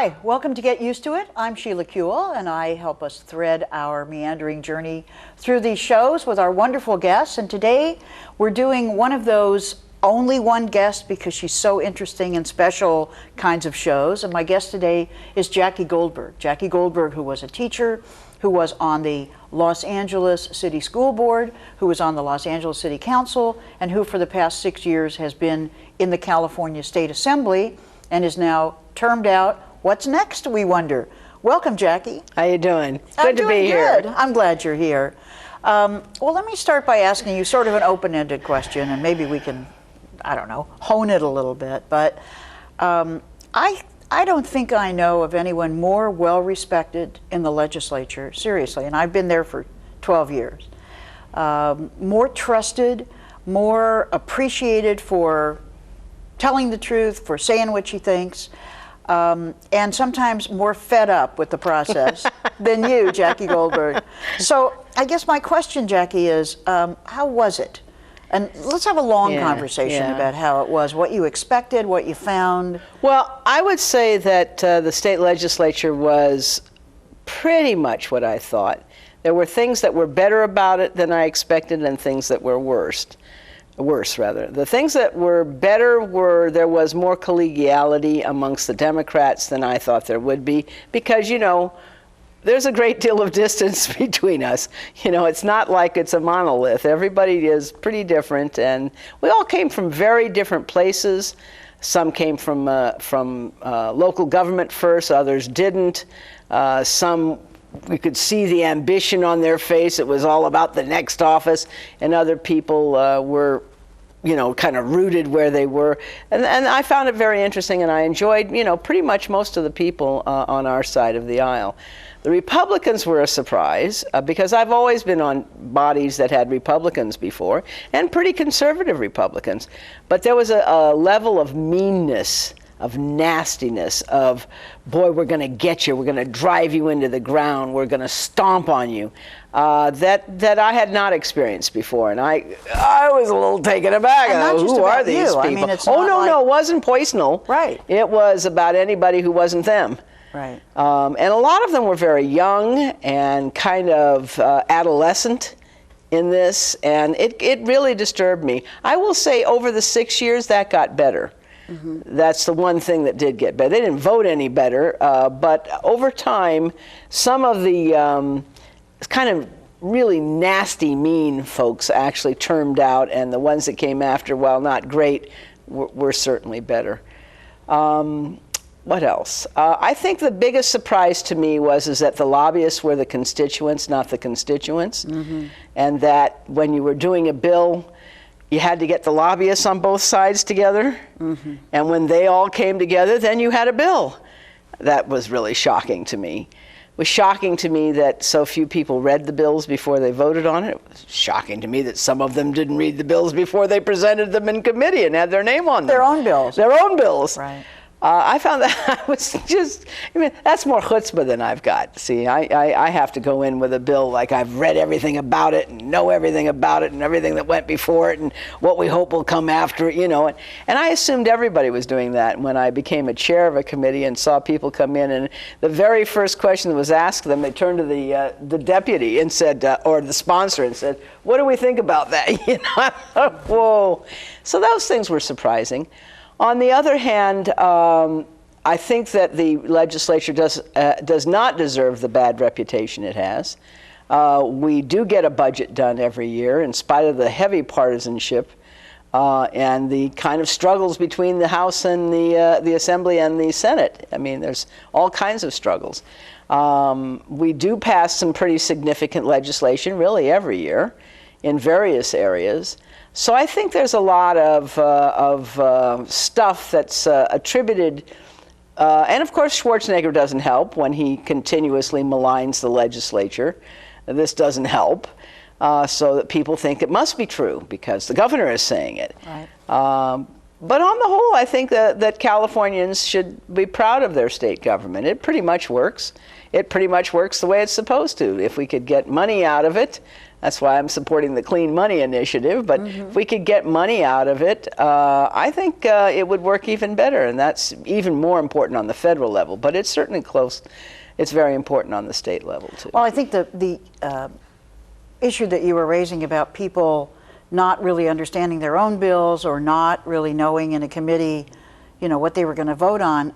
Hi, welcome to Get Used to It. I'm Sheila Kuehl, and I help us thread our meandering journey through these shows with our wonderful guests. And today we're doing one of those only one guest because she's so interesting and special kinds of shows. And my guest today is Jackie Goldberg. Jackie Goldberg, who was a teacher, who was on the Los Angeles City School Board, who was on the Los Angeles City Council, and who for the past 6 years has been in the California State Assembly and is now termed out. What's next, we wonder? Welcome, Jackie. How you doing? Good to be here. I'm glad you're here. Well, let me start by asking you sort of an open-ended question, and maybe we can, I don't know, hone it a little bit. But I don't think I know of anyone more well-respected in the legislature, seriously, and I've been there for 12 years. More trusted, more appreciated for telling the truth, for saying what she thinks, and sometimes more fed up with the process than you, Jackie Goldberg. So I guess my question, Jackie, is how was it? And let's have a long conversation about how it was, what you expected, what you found. Well, I would say that the state legislature was pretty much what I thought. There were things that were better about it than I expected and things that were worse. The things that were better were there was more collegiality amongst the Democrats than I thought there would be, because, you know, there's a great deal of distance between us. You know, it's not like it's a monolith. Everybody is pretty different, and we all came from very different places. Some came from local government first, others didn't. Some we could see the ambition on their face. It was all about the next office, and other people were, you know, kind of rooted where they were. And I found it very interesting, and I enjoyed, you know, pretty much most of the people on our side of the aisle. The Republicans were a surprise because I've always been on bodies that had Republicans before, and pretty conservative Republicans. But there was a level of meanness, of nastiness, of, boy, we're going to get you, we're going to drive you into the ground, we're going to stomp on you, that I had not experienced before. And I was a little taken aback. Who are these people? I mean, it's no, it wasn't personal. Right. It was about anybody who wasn't them. Right. And a lot of them were very young and kind of adolescent in this, and it really disturbed me. I will say over the 6 years that got better. Mm-hmm. That's the one thing that did get better. They didn't vote any better, but over time, some of the kind of really nasty, mean folks actually termed out, and the ones that came after, while not great, were certainly better. What else? I think the biggest surprise to me is that the lobbyists were the constituents, not the constituents, mm-hmm. and that when you were doing a bill, you had to get the lobbyists on both sides together, mm-hmm. and when they all came together, then you had a bill. That was really shocking to me. It was shocking to me that so few people read the bills before they voted on it. It was shocking to me that some of them didn't read the bills before they presented them in committee and had their name on them. Their own bills. Their own bills. Right. I found that was just, I mean, that's more chutzpah than I've got. See, I have to go in with a bill like I've read everything about it and know everything about it and everything that went before it and what we hope will come after it, you know. And I assumed everybody was doing that when I became a chair of a committee and saw people come in, and the very first question that was asked them, they turned to the deputy and said, or the sponsor, and said, "What do we think about that?" You know, I thought, whoa. So those things were surprising. On the other hand, I think that the legislature does not deserve the bad reputation it has. We do get a budget done every year in spite of the heavy partisanship and the kind of struggles between the House and the Assembly and the Senate. I mean, there's all kinds of struggles. We do pass some pretty significant legislation really every year in various areas. So I think there's a lot of stuff that's attributed, and of course Schwarzenegger doesn't help when he continuously maligns the legislature. This doesn't help, so that people think it must be true because the governor is saying it. Right. But on the whole, I think that Californians should be proud of their state government. It pretty much works. It pretty much works the way it's supposed to. If we could get money out of it, that's why I'm supporting the Clean Money Initiative, but if we could get money out of it, I think it would work even better, and that's even more important on the federal level. But it's certainly close. It's very important on the state level, too. Well, I think the issue that you were raising about people not really understanding their own bills or not really knowing in a committee, you know, what they were going to vote on,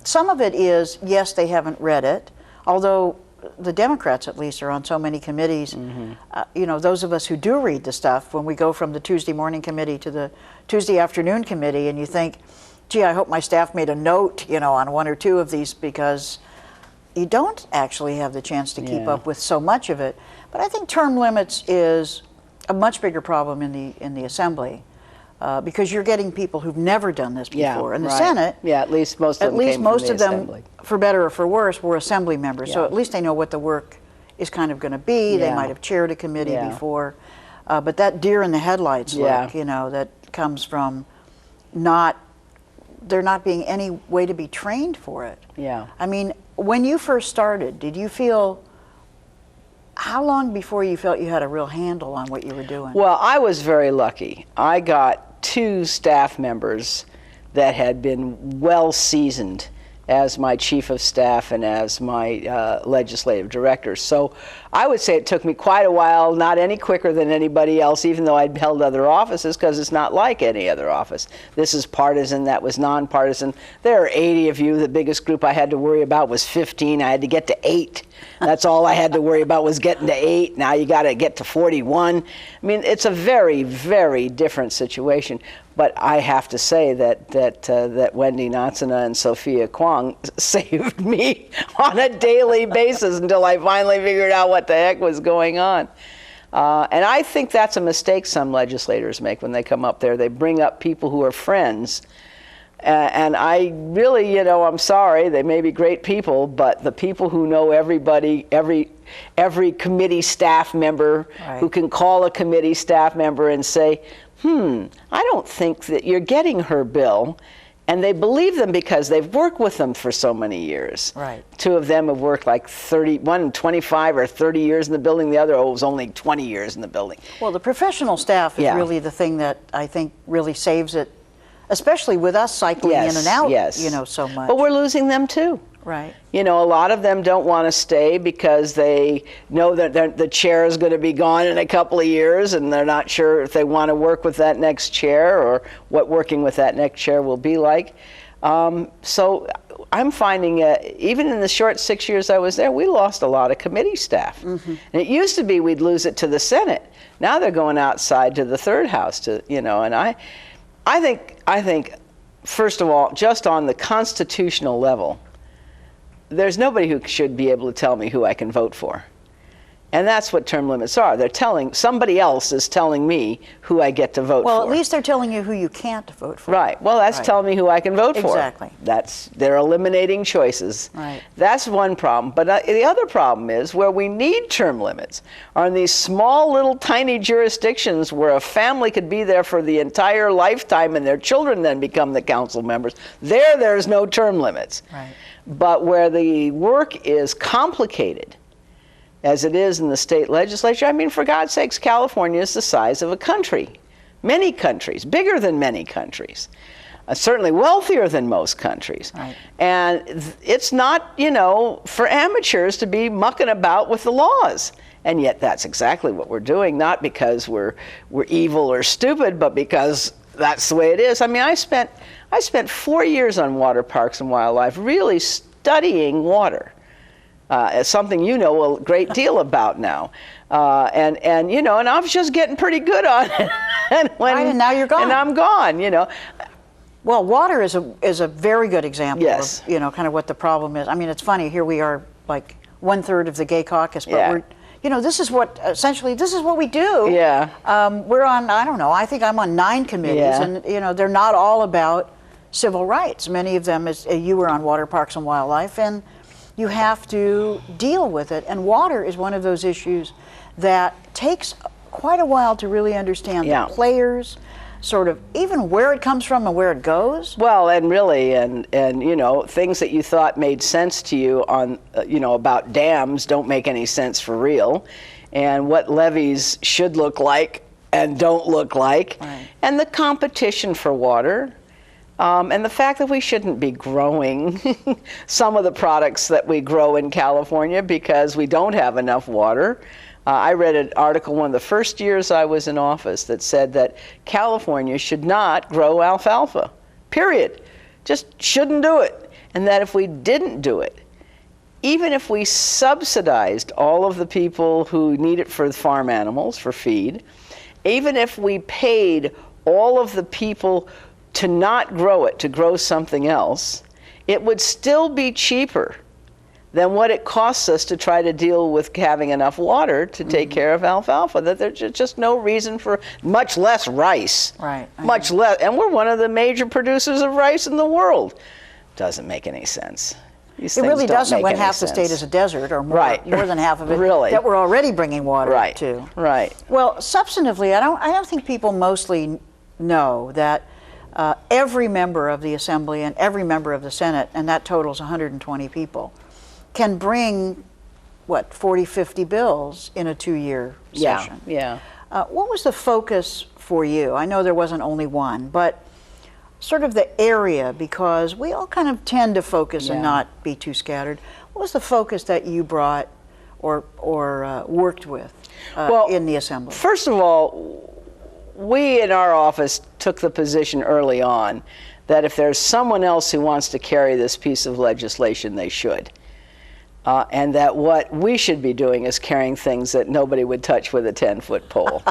some of it is, yes, they haven't read it, although the Democrats at least are on so many committees. You know, those of us who do read the stuff, when we go from the Tuesday morning committee to the Tuesday afternoon committee, and you think, gee, I hope my staff made a note, you know, on one or two of these, because you don't actually have the chance to keep up with so much of it. But I think term limits is a much bigger problem in the Assembly, because you're getting people who've never done this before. In the Senate, at least most of them came from the Assembly. For better or for worse, were Assembly members. So at least they know what the work is kind of going to be. They might have chaired a committee before. But that deer in the headlights look, you know, that comes from there not being any way to be trained for it. I mean, when you first started, did you feel, how long before you felt you had a real handle on what you were doing? Well, I was very lucky. I got 2 staff members that had been well seasoned as my chief of staff and as my legislative director. So I would say it took me quite a while, not any quicker than anybody else, even though I'd held other offices, because it's not like any other office. This is partisan, that was nonpartisan. There are 80 of you. The biggest group I had to worry about was 15. I had to get to 8. That's all I had to worry about, was getting to 8. Now you got to get to 41. I mean, it's a very, very different situation. But I have to say that Wendy Natsina and Sophia Kwong saved me on a daily basis until I finally figured out what the heck was going on. And I think that's a mistake some legislators make when they come up there. They bring up people who are friends. And I really, you know, I'm sorry, they may be great people, but the people who know everybody, every committee staff member, who can call a committee staff member and say, I don't think that you're getting her bill. And they believe them because they've worked with them for so many years. 2 of them have worked like 25 or 30 years in the building. The other was only 20 years in the building. Well, the professional staff is really the thing that I think really saves it, especially with us cycling in and out, you know, so much. But we're losing them too. Right. You know, a lot of them don't want to stay because they know that the chair is going to be gone in a couple of years, and they're not sure if they want to work with that next chair or what working with that next chair will be like. So I'm finding, even in the short 6 years I was there, we lost a lot of committee staff. And it used to be we'd lose it to the Senate. Now they're going outside to the third house, to, you know, and I think, first of all, just on the constitutional level, there's nobody who should be able to tell me who I can vote for. And that's what term limits are. Somebody else is telling me who I get to vote for. Well, at least they're telling you who you can't vote for. Right. Well, that's telling me who I can vote for. Exactly. They're eliminating choices. Right. That's one problem. But the other problem is where we need term limits are in these small little tiny jurisdictions where a family could be there for the entire lifetime and their children then become the council members. There's no term limits. Right. But where the work is complicated, as it is in the state legislature, I mean, for God's sakes, California is the size of a country. Many countries, bigger than many countries, certainly wealthier than most countries. Right. And it's not, you know, for amateurs to be mucking about with the laws. And yet that's exactly what we're doing, not because we're evil or stupid, but because that's the way it is. I mean, I spent 4 years on water parks and wildlife, really studying water. It's something you know a great deal about now, and you know, and I was just getting pretty good on it. and now you're gone. And I'm gone. You know. Well, water is a very good example Yes. of, you know, kind of what the problem is. I mean, it's funny. Here we are, like 1/3 of the gay caucus, but we're, you know, this is what we do. Yeah. We're on, I don't know, I think I'm on 9 committees, and you know, they're not all about civil rights. Many of them, you were on Water, Parks, and Wildlife, and you have to deal with it. And water is one of those issues that takes quite a while to really understand the players, sort of even where it comes from and where it goes? Well, and really, and you know, things that you thought made sense to you on, you know, about dams don't make any sense for real, and what levees should look like and don't look like, right. And the competition for water, and the fact that we shouldn't be growing some of the products that we grow in California because we don't have enough water. I read an article one of the first years I was in office that said that California should not grow alfalfa, period. Just shouldn't do it. And that if we didn't do it, even if we subsidized all of the people who need it for farm animals, for feed, even if we paid all of the people to not grow it, to grow something else, it would still be cheaper than what it costs us to try to deal with having enough water to take care of alfalfa. That there's just no reason for, much less rice. Right. Much less, and we're one of the major producers of rice in the world. Doesn't make any sense. These It things really don't doesn't make when any half the sense. state is a desert, or more, Right. more than half of it Really. that we're already bringing water Right. to. Right. Well, substantively, I don't think people mostly know that every member of the Assembly and every member of the Senate, and that totals 120 people, can bring, 40, 50 bills in a 2-year session. Yeah. What was the focus for you? I know there wasn't only one, but sort of the area, because we all kind of tend to focus and not be too scattered. What was the focus that you brought or worked with in the Assembly? First of all, we in our office took the position early on that if there's someone else who wants to carry this piece of legislation, they should. And that what we should be doing is carrying things that nobody would touch with a 10-foot pole.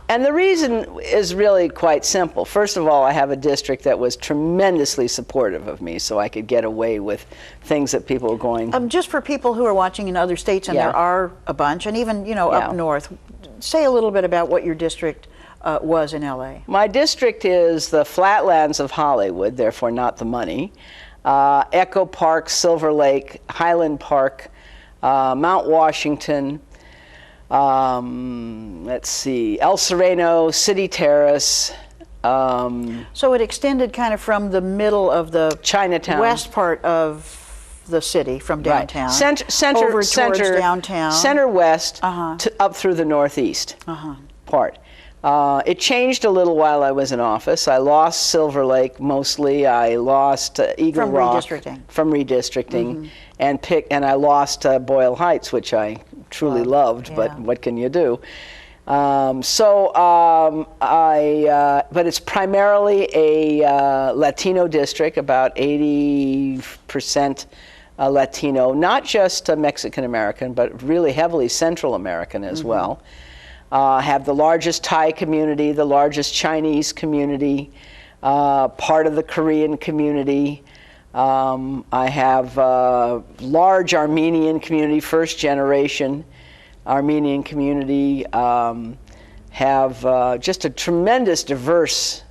And the reason is really quite simple. First of all, I have a district that was tremendously supportive of me, so I could get away with things that people were going... Just for people who are watching in other states, and there are a bunch, and even up north, say a little bit about what your district was in LA. My district is the flatlands of Hollywood, therefore not the money. Echo Park, Silver Lake, Highland Park, Mount Washington, let's see, El Sereno, City Terrace. So it extended kind of from the middle of the Chinatown, west part of the city, from downtown, right. Center, over towards downtown, center west, to up through the northeast part. It changed a little while I was in office. I lost Silver Lake mostly. I lost Eagle Rock from redistricting, and I lost Boyle Heights, which I truly loved. But what can you do? But it's primarily a Latino district, about 80% Latino, not just Mexican American, but really heavily Central American as well. Have the largest Thai community, the largest Chinese community, part of the Korean community. I have a large Armenian community, first generation Armenian community. Have just a tremendous diverse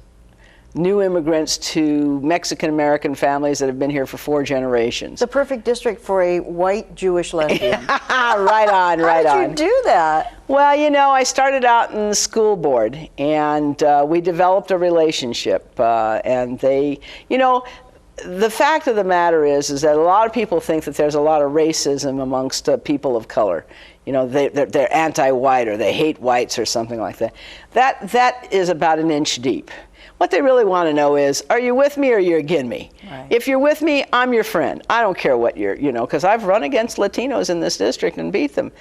new immigrants to Mexican American families that have been here for 4 generations. The perfect district for a white Jewish lesbian. Right on, right on. How did you do that? Well, I started out in the school board, and we developed a relationship, and they, the fact of the matter is that a lot of people think that there's a lot of racism amongst people of color. They're anti-white, or they hate whites, or something like that. That is about an inch deep. What they really want to know is, are you with me or you're against me? Right. If you're with me, I'm your friend. I don't care what you're, because I've run against Latinos in this district and beat them.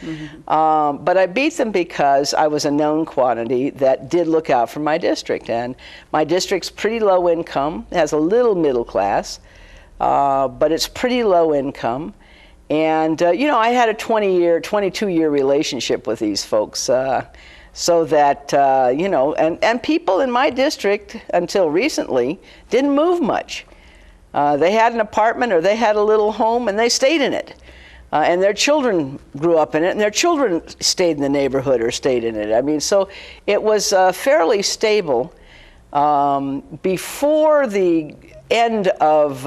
But I beat them because I was a known quantity that did look out for my district. And my district's pretty low income, has a little middle class, but it's pretty low income. And, I had a 22-year relationship with these folks. So that, and people in my district, until recently, didn't move much. They had an apartment or they had a little home and they stayed in it. And their children grew up in it, and their children stayed in the neighborhood or stayed in it. I mean, so it was fairly stable. Before the end of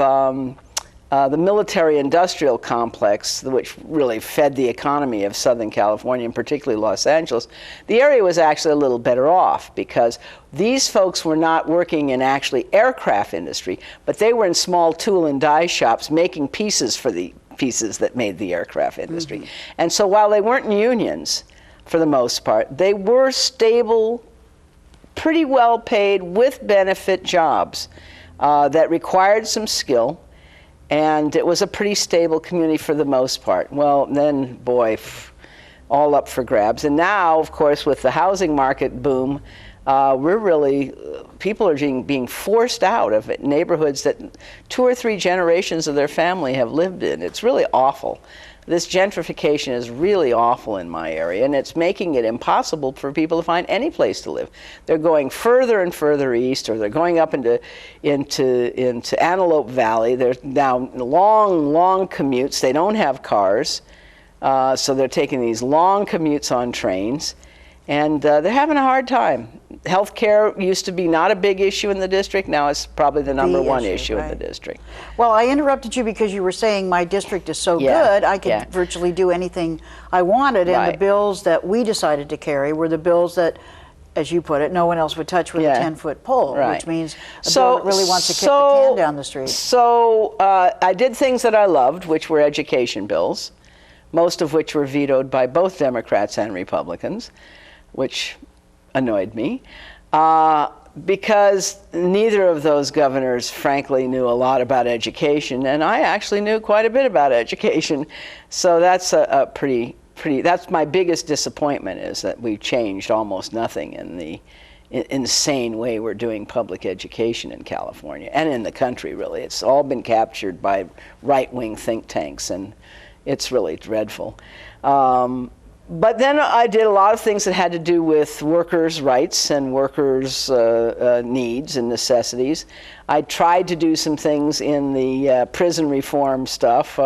the military-industrial complex, which really fed the economy of Southern California, and particularly Los Angeles, the area was actually a little better off because these folks were not working in actually aircraft industry, but they were in small tool and die shops making pieces for the pieces that made the aircraft industry. And so while they weren't in unions, for the most part, they were stable, pretty well paid, with benefit jobs that required some skill. And it was a pretty stable community for the most part. Well, then, boy, all up for grabs. And now, of course, with the housing market boom, people are being forced out of neighborhoods that 2 or 3 generations of their family have lived in. It's really awful. This gentrification is really awful in my area, and it's making it impossible for people to find any place to live. They're going further and further east, or they're going up into Antelope Valley. They're now long commutes. They don't have cars, so they're taking these long commutes on trains, and they're having a hard time. Healthcare used to be not a big issue in the district. Now it's probably the number one issue in the district. Well, I interrupted you because you were saying my district is so good, I could virtually do anything I wanted, and the bills that we decided to carry were the bills that, as you put it, no one else would touch with a 10-foot pole, which means a bill that really wants to kick the can down the street. So I did things that I loved, which were education bills, most of which were vetoed by both Democrats and Republicans, which annoyed me, because neither of those governors, frankly, knew a lot about education, and I actually knew quite a bit about education. So that's a pretty, that's my biggest disappointment, is that we've changed almost nothing in the insane way we're doing public education in California, and in the country, really. It's all been captured by right-wing think tanks, and it's really dreadful. But then I did a lot of things that had to do with workers' rights and workers' needs and necessities. I tried to do some things in the prison reform stuff,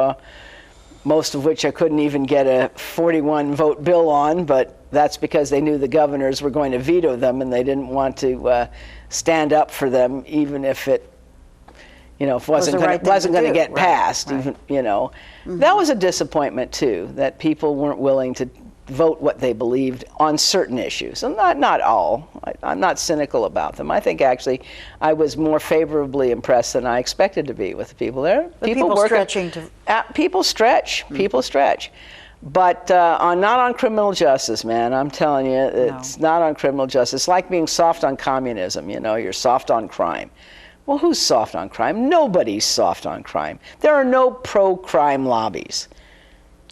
most of which I couldn't even get a 41-vote bill on, but that's because they knew the governors were going to veto them, and they didn't want to stand up for them, even if it, wasn't going to get passed. Even, that was a disappointment too, that people weren't willing to vote what they believed on certain issues. And not all. I'm not cynical about them. I think actually I was more favorably impressed than I expected to be with the people there. People stretching to... People stretch. People stretch. But not on criminal justice, man. I'm telling you, it's not on criminal justice. It's like being soft on communism. You're soft on crime. Well, who's soft on crime? Nobody's soft on crime. There are no pro-crime lobbies.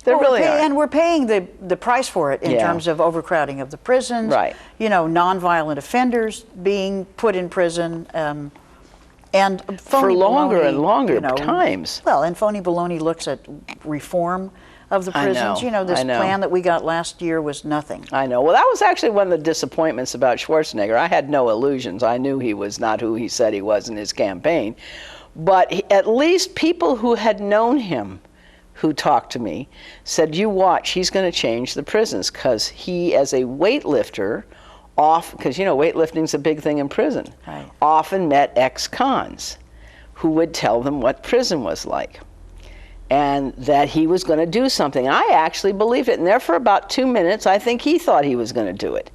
There really are. And we're paying the price for it in terms of overcrowding of the prisons, nonviolent offenders being put in prison, and phony for longer baloney, and longer times. Well, and phony baloney looks at reform of the prisons. This plan that we got last year was nothing. I know. Well, that was actually one of the disappointments about Schwarzenegger. I had no illusions. I knew he was not who he said he was in his campaign. But at least people who had known him, who talked to me, said, you watch, he's going to change the prisons, because he, as a weightlifter, because weightlifting's a big thing in prison, often met ex-cons who would tell them what prison was like, and that he was going to do something. I actually believed it, and there for about 2 minutes, I think he thought he was going to do it.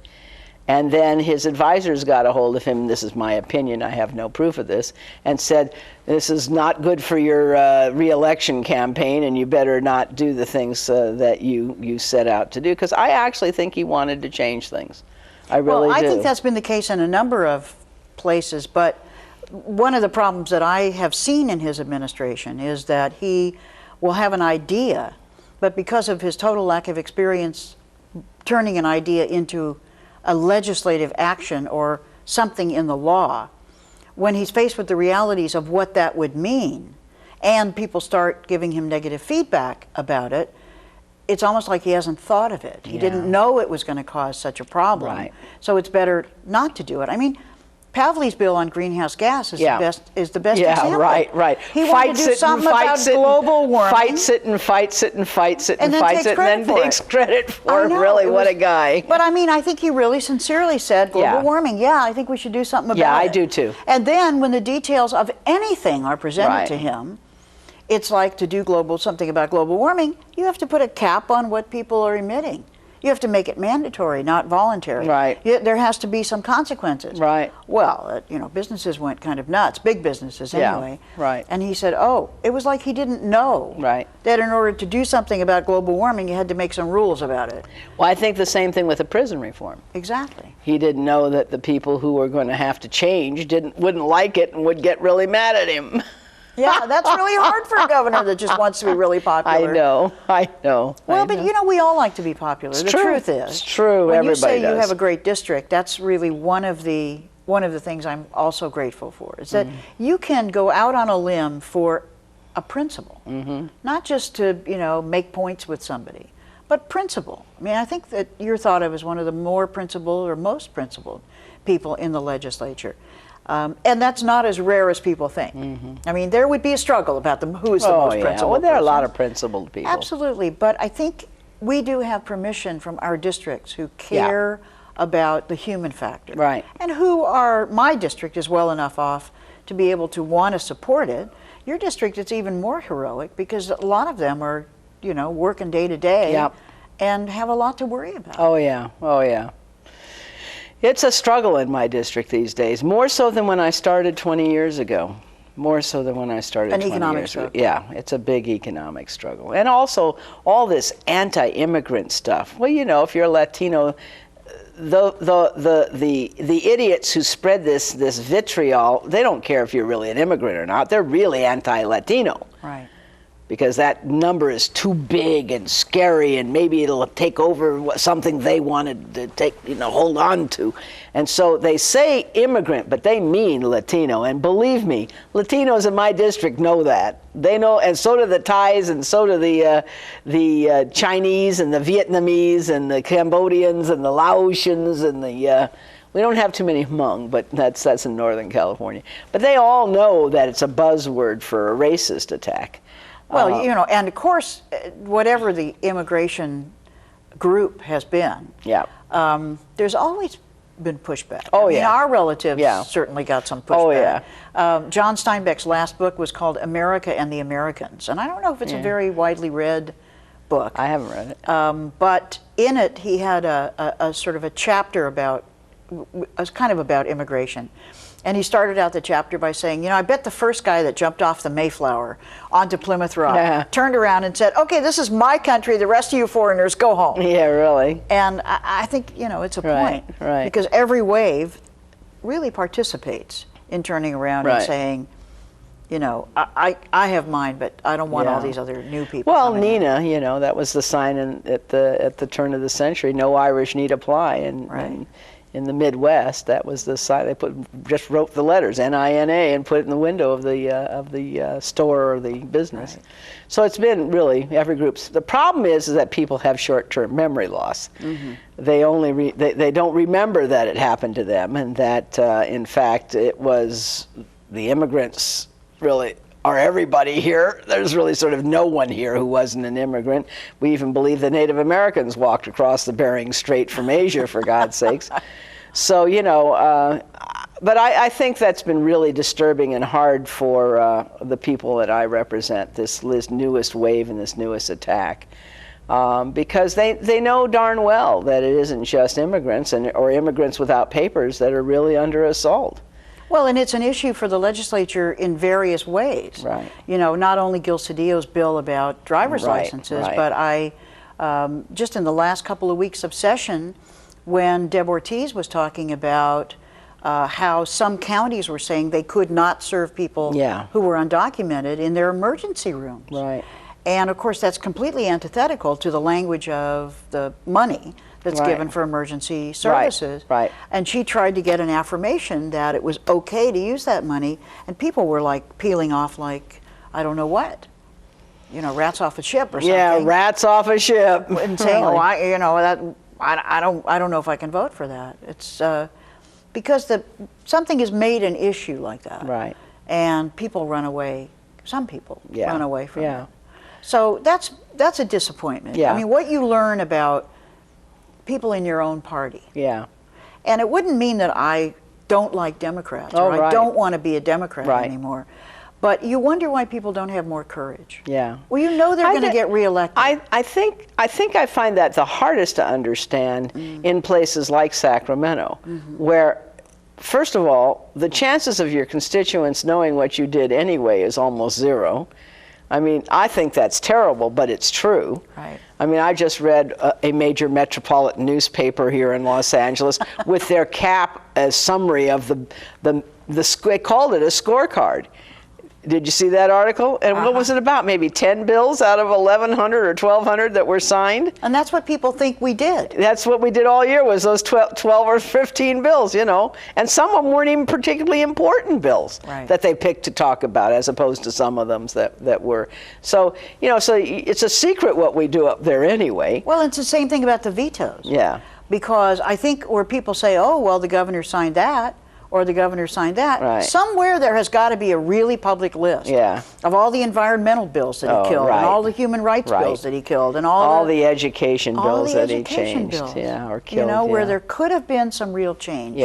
And then his advisors got a hold of him, this is my opinion, I have no proof of this, and said, this is not good for your re-election campaign, and you better not do the things that you set out to do. Because I actually think he wanted to change things. I really do. I think that's been the case in a number of places, but one of the problems that I have seen in his administration is that he will have an idea, but because of his total lack of experience turning an idea into a legislative action or something in the law, when he's faced with the realities of what that would mean, and people start giving him negative feedback about it, it's almost like he hasn't thought of it. He didn't know it was going to cause such a problem, so it's better not to do it. I mean, Pavley's bill on greenhouse gas is the best example. Right. He wanted to do something about global warming. Fights it and fights it and fights it and fights it, and then takes credit for it. Really, what a guy. But I mean, I think he really sincerely said global warming. Yeah, I think we should do something about it. Yeah, I do too. And then when the details of anything are presented to him, It's like to do something about global warming, you have to put a cap on what people are emitting. You have to make it mandatory, not voluntary. Right. There has to be some consequences. Right. Well, businesses went kind of nuts, big businesses anyway. Yeah, right. And he said, oh, it was like he didn't know Right. that in order to do something about global warming, you had to make some rules about it. Well, I think the same thing with the prison reform. Exactly. He didn't know that the people who were going to have to change wouldn't like it and would get really mad at him. Yeah, that's really hard for a governor that just wants to be really popular. I know. Well, but we all like to be popular. The truth is, it's true. When Everybody you say does. you have a great district, that's really one of the things I'm also grateful for. Is that you can go out on a limb for a principle, not just to make points with somebody, but principle. I mean, I think that you're thought of as one of the more principled or most principled people in the legislature. And that's not as rare as people think. I mean, there would be a struggle about who is the most principled Well, there are a lot person. of principled people. Absolutely, but I think we do have permission from our districts who care about the human factor. Right. And my district is well enough off to be able to want to support it. Your district is even more heroic because a lot of them are, working day to day and have a lot to worry about. Oh, yeah. Oh, yeah. It's a struggle in my district these days, more so than when I started 20 years ago. More so than when I started 20 years ago. Yeah, it's a big economic struggle. And also, all this anti-immigrant stuff. Well, if you're a Latino, the idiots who spread this vitriol, they don't care if you're really an immigrant or not. They're really anti-Latino. Right. Because that number is too big and scary, and maybe it'll take over something they wanted to hold on to. And so they say immigrant, but they mean Latino. And believe me, Latinos in my district know that. They know, and so do the Thais, and so do the Chinese, and the Vietnamese, and the Cambodians, and the Laotians, and we don't have too many Hmong, but that's in Northern California. But they all know that it's a buzzword for a racist attack. Well, and of course, whatever the immigration group has been, there's always been pushback. Oh, I mean, our relatives certainly got some pushback. Oh, yeah. John Steinbeck's last book was called America and the Americans, and I don't know if it's a very widely read book. I haven't read it. But in it, he had a sort of a chapter about immigration. And he started out the chapter by saying, I bet the first guy that jumped off the Mayflower onto Plymouth Rock turned around and said, okay, this is my country, the rest of you foreigners, go home. Yeah, really. And I think, it's a point. Right. Because every wave really participates in turning around and saying, I have mine, but I don't want all these other new people. Well, Nina, that was the sign at the turn of the century, no Irish need apply. And in the Midwest, that was the sign. They just wrote the letters N-I-N-A and put it in the window of the store or the business. Right. So it's been really every group's. The problem is that people have short-term memory loss. They don't remember that it happened to them, and that in fact it was the immigrants really. Are everybody here? There's really sort of no one here who wasn't an immigrant. We even believe the Native Americans walked across the Bering Strait from Asia, for God's sakes. So, but I think that's been really disturbing and hard for the people that I represent, this newest wave and this newest attack. Because they know darn well that it isn't just immigrants or immigrants without papers that are really under assault. Well, and it's an issue for the legislature in various ways. Right. Not only Gil Cedillo's bill about driver's licenses, but I, just in the last couple of weeks of session, when Deb Ortiz was talking about how some counties were saying they could not serve people who were undocumented in their emergency rooms. Right. And of course, that's completely antithetical to the language of the money that's given for emergency services. Right. And she tried to get an affirmation that it was okay to use that money, and people were like peeling off like, I don't know what, rats off a ship or something. Yeah, rats off a ship. And saying, I don't know if I can vote for that. It's because something is made an issue like that. Right. And people run away. Some people run away from it. So that's a disappointment. Yeah. I mean, what you learn about people in your own party. Yeah. And it wouldn't mean that I don't like Democrats or I don't want to be a Democrat anymore. But you wonder why people don't have more courage. Yeah. Well, you know they're going to get reelected. I think I find that the hardest to understand in places like Sacramento, where, first of all, the chances of your constituents knowing what you did anyway is almost zero. I mean, I think that's terrible, but it's true. Right. I mean, I just read a major metropolitan newspaper here in Los Angeles with their cap as summary of they called it a scorecard. Did you see that article? And what was it about? Maybe 10 bills out of 1,100 or 1,200 that were signed? And that's what people think we did. That's what we did all year, was those 12 or 15 bills, you know. And some of them weren't even particularly important bills that they picked to talk about, as opposed to some of them that were. So, you know, so it's a secret what we do up there anyway. Well, it's the same thing about the vetoes. Yeah. Because I think where people say, oh, well, the governor signed that, or the governor signed that, somewhere there has got to be a really public list of all the environmental bills that he killed, and all the human rights bills that he killed, and all the education bills that he changed, bills, or killed. You know, where there could have been some real change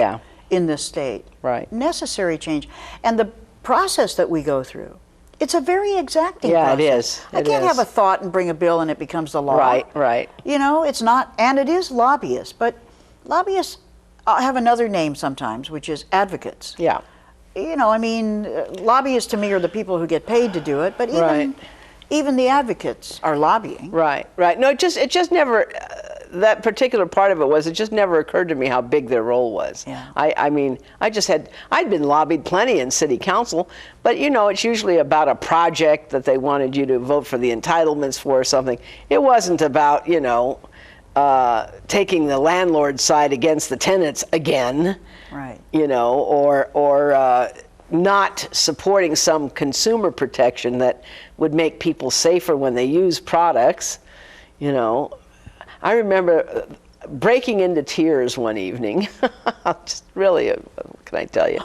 in this state, necessary change. And the process that we go through, it's a very exacting process. It is. I can't have a thought and bring a bill and it becomes the law. Right. You know, it's not, and it is lobbyists, but lobbyists have another name sometimes, which is advocates. Yeah. You know, I mean, lobbyists to me are the people who get paid to do it, but even the advocates are lobbying. Right. No, it just never, that particular part of it just never occurred to me how big their role was. Yeah. I mean, I'd been lobbied plenty in city council, but you know, it's usually about a project that they wanted you to vote for the entitlements for or something. It wasn't about, you know, taking the landlord's side against the tenants again, you know, or not supporting some consumer protection that would make people safer when they use products, you know. I remember breaking into tears one evening. Just really, what can I tell you?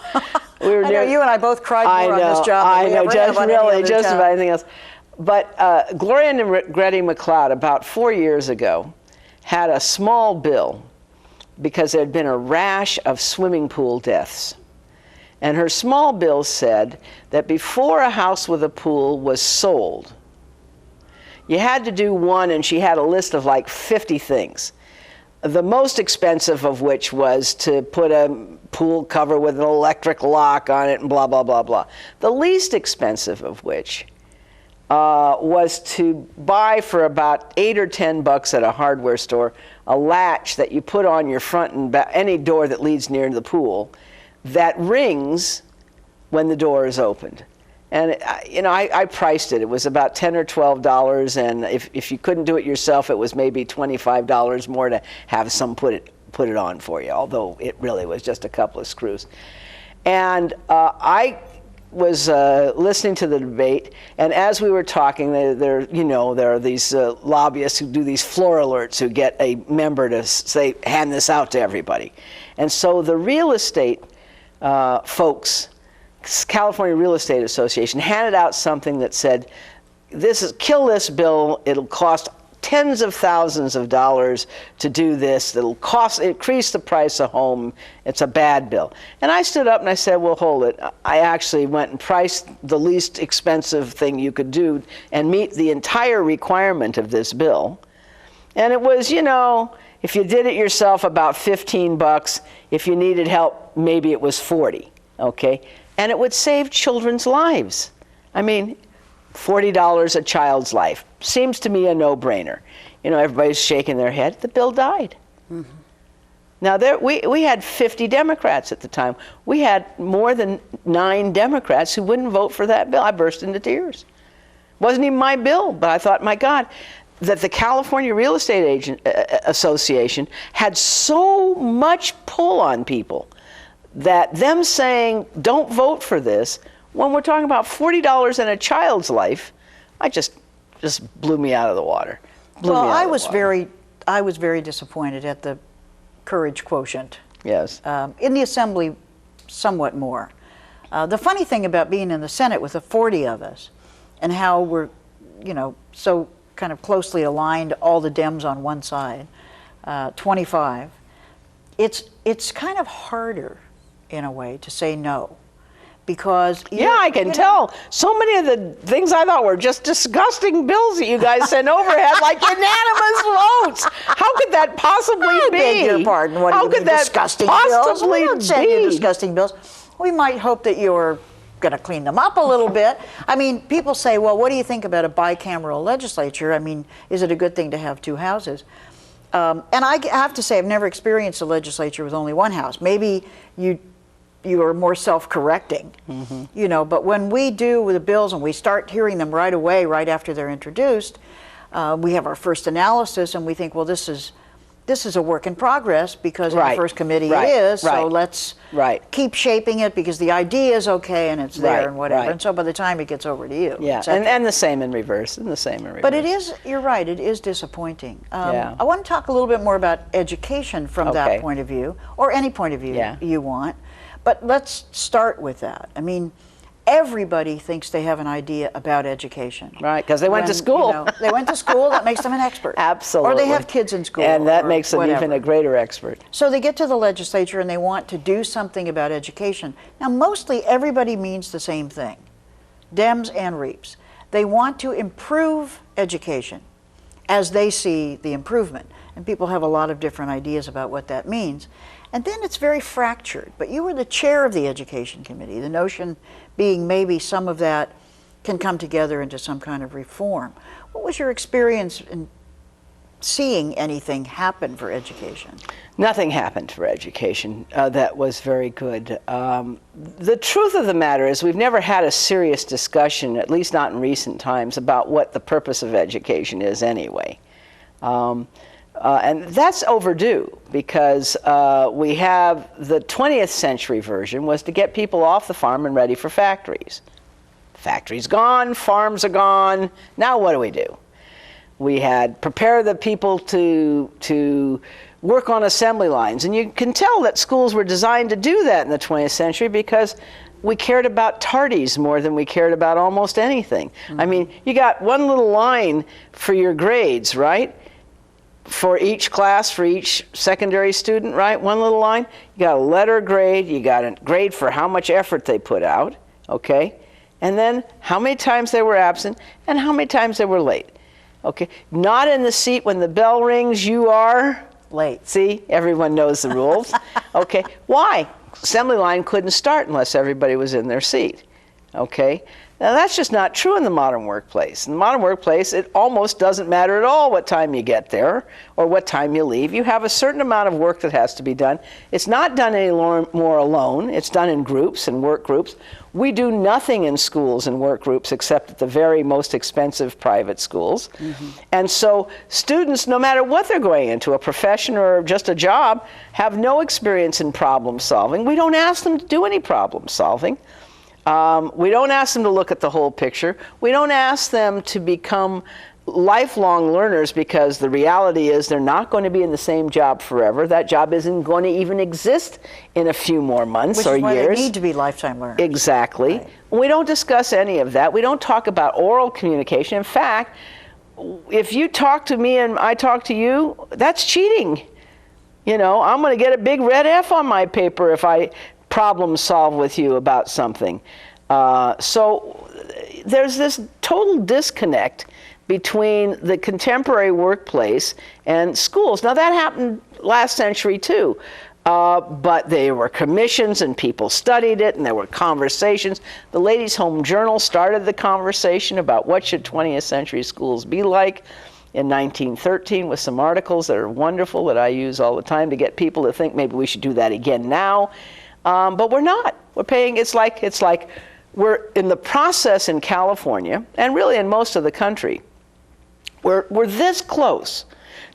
We were you and I both cried more on this job than we ever have on any other just job. about anything else. But Gloria Negrete McLeod, about 4 years ago, had a small bill because there had been a rash of swimming pool deaths. And her small bill said that before a house with a pool was sold, you had to do one, and she had a list of like 50 things. The most expensive of which was to put a pool cover with an electric lock on it and blah, blah, blah, blah. The least expensive of which was to buy for about $8 or $10 at a hardware store a latch that you put on your front and back, any door that leads near the pool, that rings when the door is opened. And you know, I priced it. It was about $10 or $12, and if you couldn't do it yourself, it was maybe $25 more to have some put it on for you. Although it really was just a couple of screws. And I was listening to the debate, and as we were talking, there are these lobbyists who do these floor alerts who get a member to say, hand this out to everybody. And so the real estate folks, California Real Estate Association, handed out something that said, kill this bill, it'll cost tens of thousands of dollars to do this, it'll increase the price of home, it's a bad bill. And I stood up and I said, well, hold it. I actually went and priced the least expensive thing you could do and meet the entire requirement of this bill. And it was, you know, if you did it yourself, about $15. If you needed help, maybe it was $40, okay? And it would save children's lives. I mean, $40 a child's life. Seems to me a no-brainer. You know, everybody's shaking their head. The bill died. Mm-hmm. Now, we had 50 Democrats at the time. We had more than 9 Democrats who wouldn't vote for that bill. I burst into tears. Wasn't even my bill, but I thought, my God, that the California Real Estate Association had so much pull on people that them saying, don't vote for this, when we're talking about $40 in a child's life, I just blew me out of the water. Well, I was very disappointed at the courage quotient. Yes. In the Assembly, somewhat more. The funny thing about being in the Senate with the 40 of us, and how we're, you know, so kind of closely aligned, all the Dems on one side, 25, it's kind of harder, in a way, to say no. because I can tell. So many of the things I thought were just disgusting bills that you guys sent over had like unanimous votes. How could that possibly be? I beg your pardon. What How do you could mean, that disgusting bills? possibly We don't send you be? disgusting bills. We might hope that you're going to clean them up a little bit. I mean, people say, well, what do you think about a bicameral legislature? I mean, is it a good thing to have two houses? And I have to say, I've never experienced a legislature with only one house. Maybe you are more self-correcting, but when we do with the bills and we start hearing them right away, right after they're introduced, we have our first analysis and we think, well, this is a work in progress because in the first committee it is, so let's keep shaping it because the idea is okay and it's there and whatever. And so by the time it gets over to you. Yeah, and the same in reverse, But it is, you're right, it is disappointing. I want to talk a little bit more about education from that point of view, or any point of view you want. But let's start with that. I mean, everybody thinks they have an idea about education. Right, because they went to school. They went to school, that makes them an expert. Absolutely. Or they have kids in school. And that makes them even a greater expert. So they get to the legislature and they want to do something about education. Now, mostly everybody means the same thing, Dems and Reaps. They want to improve education as they see the improvement. And people have a lot of different ideas about what that means. And then it's very fractured. But you were the chair of the Education Committee, the notion being maybe some of that can come together into some kind of reform. What was your experience in seeing anything happen for education? Nothing happened for education that was very good. The truth of the matter is we've never had a serious discussion, at least not in recent times, about what the purpose of education is anyway. And that's overdue because we have the 20th century version was to get people off the farm and ready for factories. Factories gone, farms are gone. Now what do? We had prepare the people to work on assembly lines. And you can tell that schools were designed to do that in the 20th century because we cared about tardies more than we cared about almost anything. I mean, you got one little line for your grades, right? For each class, for each secondary student, right? One little line. You got a letter grade, you got a grade for how much effort they put out, okay? And then how many times they were absent and how many times they were late, okay? Not in the seat when the bell rings, you are late. See, everyone knows the rules. Okay, why? Assembly line couldn't start unless everybody was in their seat, okay? Now, that's just not true in the modern workplace. In the modern workplace, it almost doesn't matter at all what time you get there or what time you leave. You have a certain amount of work that has to be done. It's not done any more alone. It's done in groups and work groups. We do nothing in schools and work groups except at the very most expensive private schools. And so students, no matter what they're going into, a profession or just a job, have no experience in problem solving. We don't ask them to do any problem solving. We don't ask them to look at the whole picture. We don't ask them to become lifelong learners because the reality is they're not going to be in the same job forever. That job isn't going to even exist in a few more months or years. Which is why they need to be lifetime learners. Exactly. Right. We don't discuss any of that. We don't talk about oral communication. In fact, if you talk to me and I talk to you, that's cheating. You know, I'm going to get a big red F on my paper if I problem solve with you about something. So there's this total disconnect between the contemporary workplace and schools. Now that happened last century too, but there were commissions and people studied it and there were conversations. The Ladies' Home Journal started the conversation about what should 20th century schools be like in 1913 with some articles that are wonderful that I use all the time to get people to think maybe we should do that again now. But we're not. We're paying, it's like we're in the process in California, and really in most of the country, we're this close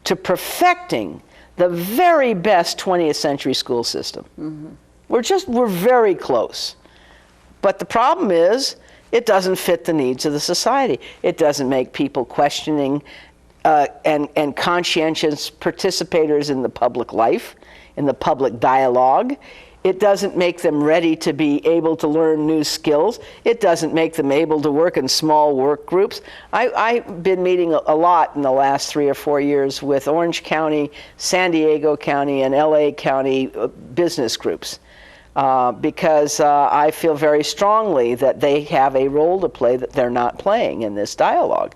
to perfecting the very best 20th century school system. We're very close. But the problem is, it doesn't fit the needs of the society. It doesn't make people questioning and conscientious participators in the public life, in the public dialogue. It doesn't make them ready to be able to learn new skills. It doesn't make them able to work in small work groups. I've been meeting a lot in the last 3 or 4 years with Orange County, San Diego County, and LA County business groups. because I feel very strongly that they have a role to play that they're not playing in this dialogue.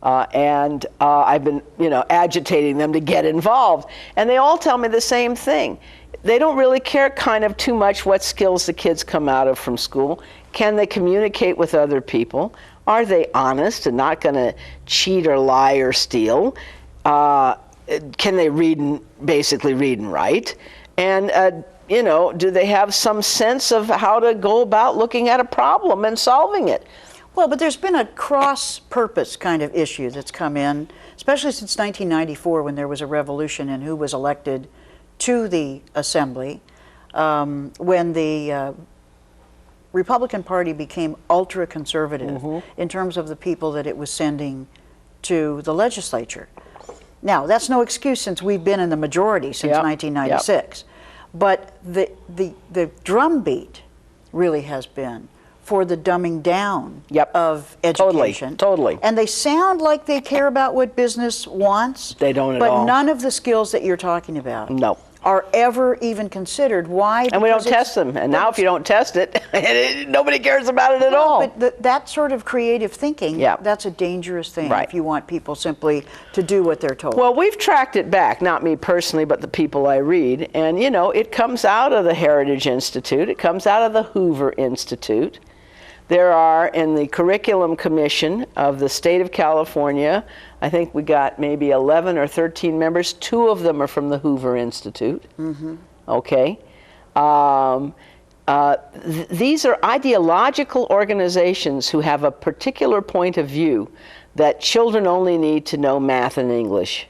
And I've been, agitating them to get involved. And they all tell me the same thing. They don't really care kind of too much what skills the kids come out of from school. Can they communicate with other people? Are they honest and not going to cheat or lie or steal? Can they basically read and write? And, do they have some sense of how to go about looking at a problem and solving it? Well, but there's been a cross-purpose kind of issue that's come in, especially since 1994 when there was a revolution in who was elected to the Assembly, when the Republican Party became ultra-conservative in terms of the people that it was sending to the legislature. Now, that's no excuse since we've been in the majority since 1996. But the drumbeat really has been for the dumbing down of education. Totally. And they sound like they care about what business wants. They don't at all. But none of the skills that you're talking about are ever even considered. Why? And we don't test them. And now if you don't test it, nobody cares about it at all. But that sort of creative thinking, that's a dangerous thing if you want people simply to do what they're told. Well, we've tracked it back, not me personally, but the people I read. And, it comes out of the Heritage Institute. It comes out of the Hoover Institute. There are, in the Curriculum Commission of the state of California, I think we got maybe 11 or 13 members. 2 of them are from the Hoover Institute. Okay. These are ideological organizations who have a particular point of view that children only need to know math and English.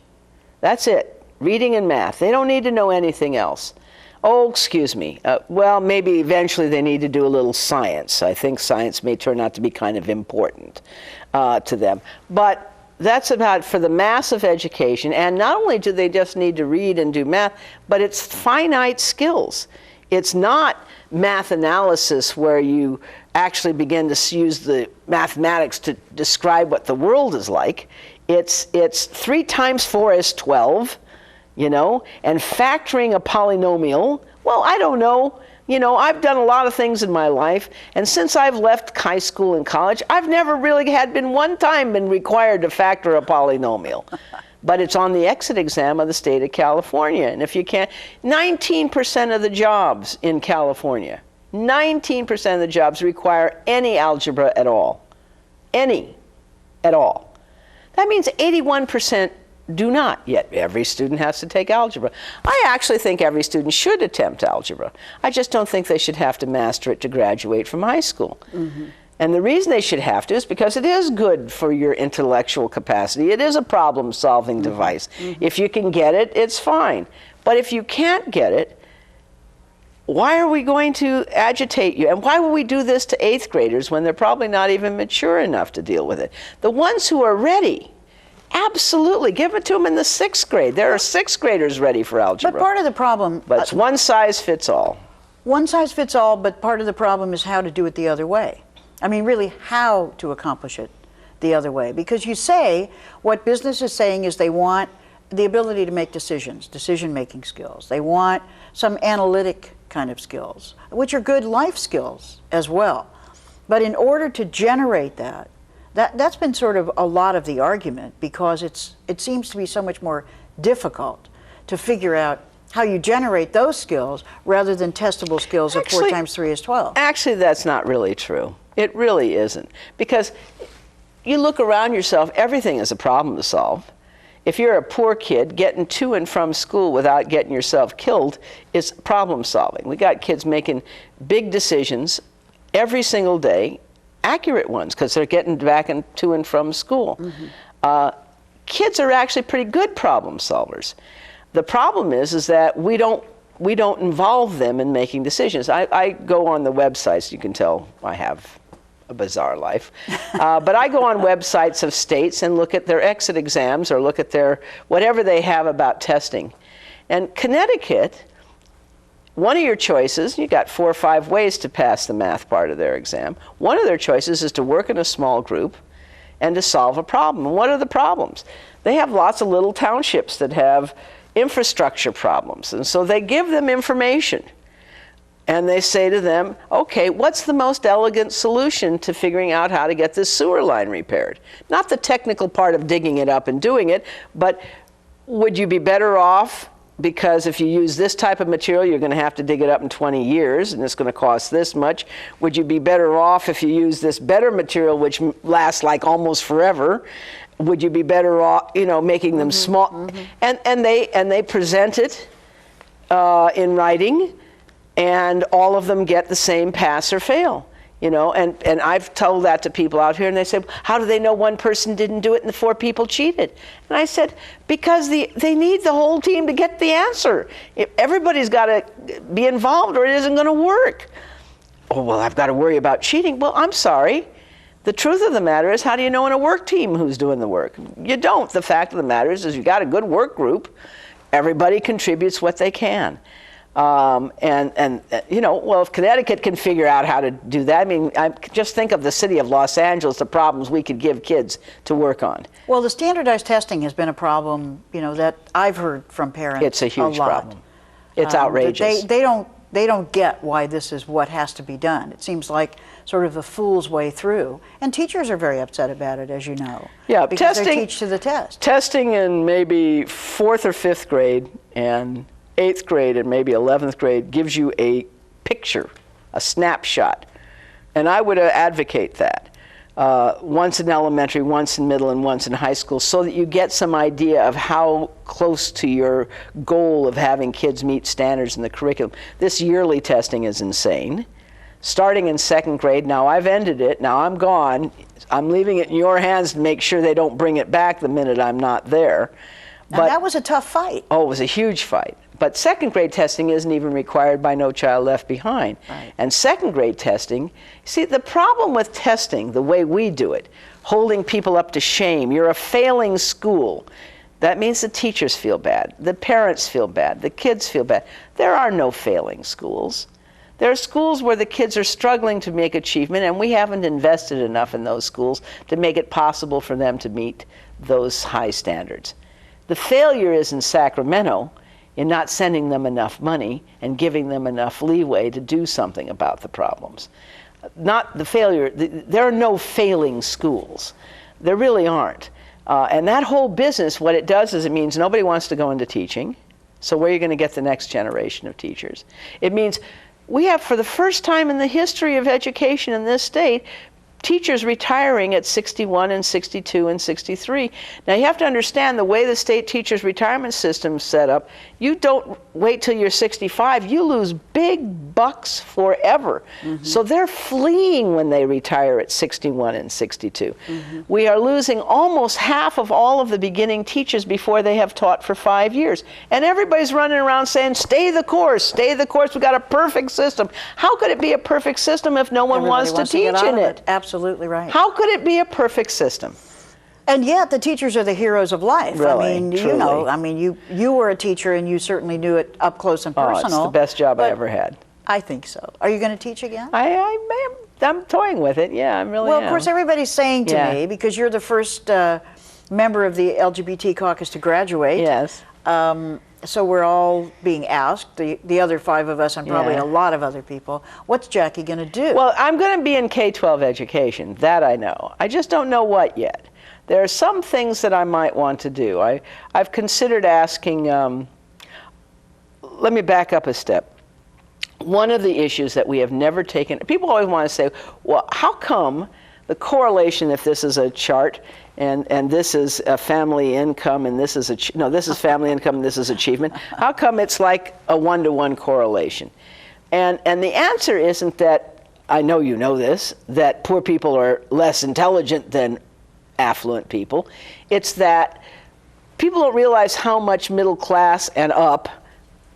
That's it. Reading and math. They don't need to know anything else. Oh, excuse me. Well, maybe eventually they need to do a little science. I think science may turn out to be kind of important to them. But that's about for the mass of education. And not only do they just need to read and do math, but it's finite skills. It's not math analysis where you actually begin to use the mathematics to describe what the world is like. It's 3 times 4 is 12. And factoring a polynomial, well, I don't know. I've done a lot of things in my life, and since I've left high school and college, I've never really been required to factor a polynomial. But it's on the exit exam of the state of California, and if you can't, 19% of the jobs in California, 19% of the jobs require any algebra at all. Any at all. That means 81% do not, yet every student has to take algebra. I actually think every student should attempt algebra. I just don't think they should have to master it to graduate from high school. And the reason they should have to is because it is good for your intellectual capacity. It is a problem-solving device. If you can get it, it's fine. But if you can't get it, why are we going to agitate you? And why will we do this to 8th graders when they're probably not even mature enough to deal with it? The ones who are ready, absolutely. Give it to them in the 6th grade. There are 6th graders ready for algebra. But part of the problem... But it's one size fits all. One size fits all, but part of the problem is how to do it the other way. I mean, really, how to accomplish it the other way. Because you say, what business is saying is they want the ability to make decisions, decision-making skills. They want some analytic kind of skills, which are good life skills as well. But in order to generate that's been sort of a lot of the argument, because it seems to be so much more difficult to figure out how you generate those skills rather than testable skills of 4 times 3 is 12. Actually, that's not really true. It really isn't. Because you look around yourself, everything is a problem to solve. If you're a poor kid, getting to and from school without getting yourself killed is problem solving. We got kids making big decisions every single day, accurate ones, because they're getting back to and from school. Kids are actually pretty good problem solvers. The problem is that we don't involve them in making decisions. I go on the websites. You can tell I have a bizarre life. But I go on websites of states and look at their exit exams or look at their whatever they have about testing. And Connecticut, one of your choices, you got 4 or 5 ways to pass the math part of their exam. One of their choices is to work in a small group and to solve a problem. And what are the problems? They have lots of little townships that have infrastructure problems, and so they give them information. and they say to them, okay, what's the most elegant solution to figuring out how to get this sewer line repaired? Not the technical part of digging it up and doing it, but would you be better off, because if you use this type of material, you're going to have to dig it up in 20 years, and it's going to cost this much. Would you be better off if you use this better material, which lasts like almost forever? Would you be better off, making them small? And they present it in writing, and all of them get the same pass or fail. And I've told that to people out here, and they say, how do they know one person didn't do it and the 4 people cheated? And I said, because they need the whole team to get the answer. Everybody's got to be involved or it isn't going to work. Oh, well, I've got to worry about cheating. Well, I'm sorry. The truth of the matter is, how do you know in a work team who's doing the work? You don't. The fact of the matter is you got a good work group. Everybody contributes what they can. Well, if Connecticut can figure out how to do that, I mean, just think of the city of Los Angeles, the problems we could give kids to work on. Well, the standardized testing has been a problem, that I've heard from parents. It's a huge lot. problem. It's outrageous. They don't get why this is what has to be done. It seems like sort of the fool's way through. And teachers are very upset about it, as you know. Yeah, because they teach to the test. Testing in maybe 4th or 5th grade and 8th grade and maybe 11th grade gives you a picture, a snapshot. And I would advocate that. Once in elementary, once in middle, and once in high school, so that you get some idea of how close to your goal of having kids meet standards in the curriculum. This yearly testing is insane. Starting in 2nd grade, now I've ended it, now I'm gone. I'm leaving it in your hands to make sure they don't bring it back the minute I'm not there. And that was a tough fight. Oh, it was a huge fight. But 2nd grade testing isn't even required by No Child Left Behind. Right. And 2nd grade testing, see, the problem with testing, the way we do it, holding people up to shame, you're a failing school. That means the teachers feel bad, the parents feel bad, the kids feel bad. There are no failing schools. There are schools where the kids are struggling to make achievement, and we haven't invested enough in those schools to make it possible for them to meet those high standards. The failure is in Sacramento, in not sending them enough money and giving them enough leeway to do something about the problems. Not the failure, there are no failing schools. There really aren't. And that whole business, what it does is it means nobody wants to go into teaching. So where are you going to get the next generation of teachers? It means we have, for the first time in the history of education in this state, teachers retiring at 61 and 62 and 63. Now you have to understand the way the state teachers retirement system is set up, you don't wait till you're 65, you lose big bucks forever. So they're fleeing when they retire at 61 and 62. We are losing almost half of all of the beginning teachers before they have taught for 5 years. And everybody's running around saying, stay the course, we've got a perfect system. How could it be a perfect system if no one wants to teach in it? Absolutely right. How could it be a perfect system? And yet the teachers are the heroes of life. Really, I mean, truly. you were a teacher and you certainly knew it up close and personal. Oh, it's the best job I ever had. I think so. Are you going to teach again? I'm toying with it. Yeah, I'm really. Well, of course, everybody's saying to me, because you're the first member of the LGBT caucus to graduate. Yes. So we're all being asked, the other 5 of us and probably a lot of other people, what's Jackie going to do? Well, I'm going to be in K-12 education. That I know. I just don't know what yet. There are some things that I might want to do. I've considered asking, let me back up a step. One of the issues that we have never taken, people always want to say, well, how come the correlation, if this is a chart, and this is a family income, and this is this is family income, and this is achievement. How come it's like a 1-to-1 correlation? And the answer isn't that, I know you know this, that poor people are less intelligent than affluent people. It's that people don't realize how much middle class and up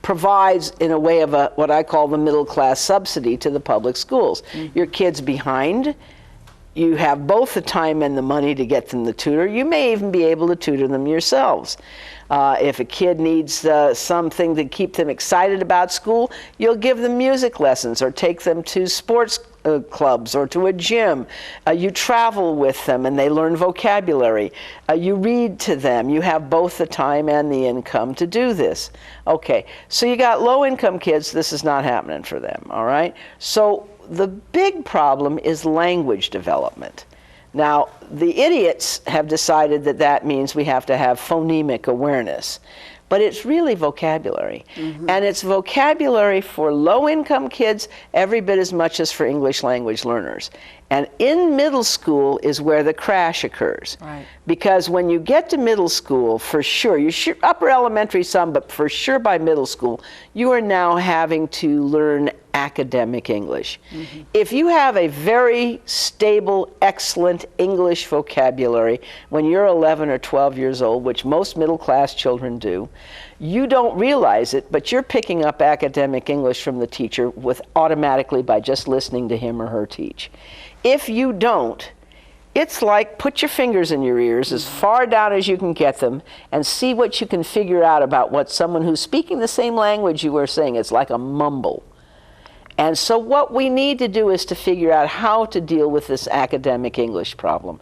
provides in a way of what I call the middle class subsidy to the public schools. Your kid's behind. You have both the time and the money to get them the tutor. You may even be able to tutor them yourselves. If a kid needs something to keep them excited about school, you'll give them music lessons or take them to sports clubs or to a gym. You travel with them and they learn vocabulary. You read to them. You have both the time and the income to do this. Okay, so you got low-income kids, this is not happening for them, all right? So the big problem is language development. Now, the idiots have decided that that means we have to have phonemic awareness. But it's really vocabulary. And it's vocabulary for low-income kids every bit as much as for English language learners. And in middle school is where the crash occurs. Right. Because when you get to middle school, for sure, upper elementary some, but for sure by middle school, you are now having to learn academic English. If you have a very stable, excellent English vocabulary when you're 11 or 12 years old, which most middle-class children do, you don't realize it, but you're picking up academic English from the teacher automatically by just listening to him or her teach. If you don't, it's like put your fingers in your ears as far down as you can get them and see what you can figure out about what someone who's speaking the same language you are saying. It's like a mumble. And so what we need to do is to figure out how to deal with this academic English problem.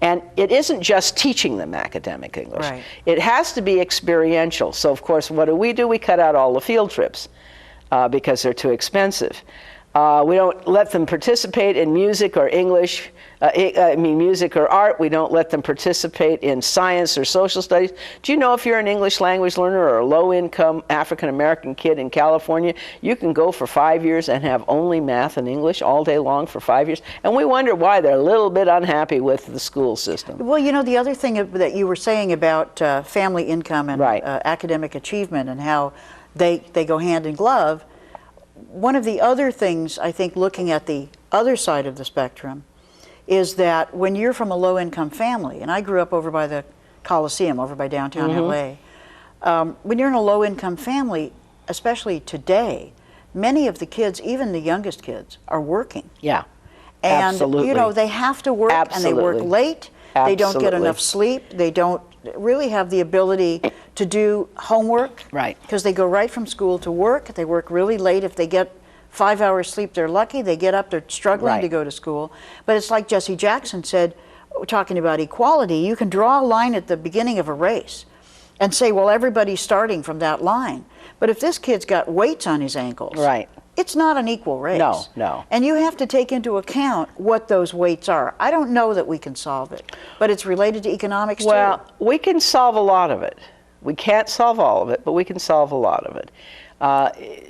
And it isn't just teaching them academic English. Right. It has to be experiential. So of course, what do? We cut out all the field trips because they're too expensive. We don't let them participate in music or English, music or art. We don't let them participate in science or social studies. Do you know if you're an English language learner or a low-income African-American kid in California, you can go for 5 years and have only math and English all day long for 5 years? And we wonder why they're a little bit unhappy with the school system. Well, you know, the other thing that you were saying about family income and Right. academic achievement and how they go hand in glove, one of the other things, I think, looking at the other side of the spectrum, is that when you're from a low-income family, and I grew up over by the Coliseum, over by downtown LA, when you're in a low-income family, especially today, many of the kids, even the youngest kids, are working. Yeah, And, absolutely. you know, they have to work, and they work Absolutely. late, they don't get Absolutely. enough sleep, they don't really have the ability to do homework. Right. Because they go right from school to work, they work really late. If they get 5 hours sleep, they're lucky. They get up, they're struggling Right. to go to school. But it's like Jesse Jackson said, talking about equality, you can draw a line at the beginning of a race and say, well, everybody's starting from that line. But if this kid's got weights on his ankles, Right. it's not an equal race. No, no. And you have to take into account what those weights are. I don't know that we can solve it, but it's related to economics Well, too. we can solve a lot of it. We can't solve all of it, but we can solve a lot of it.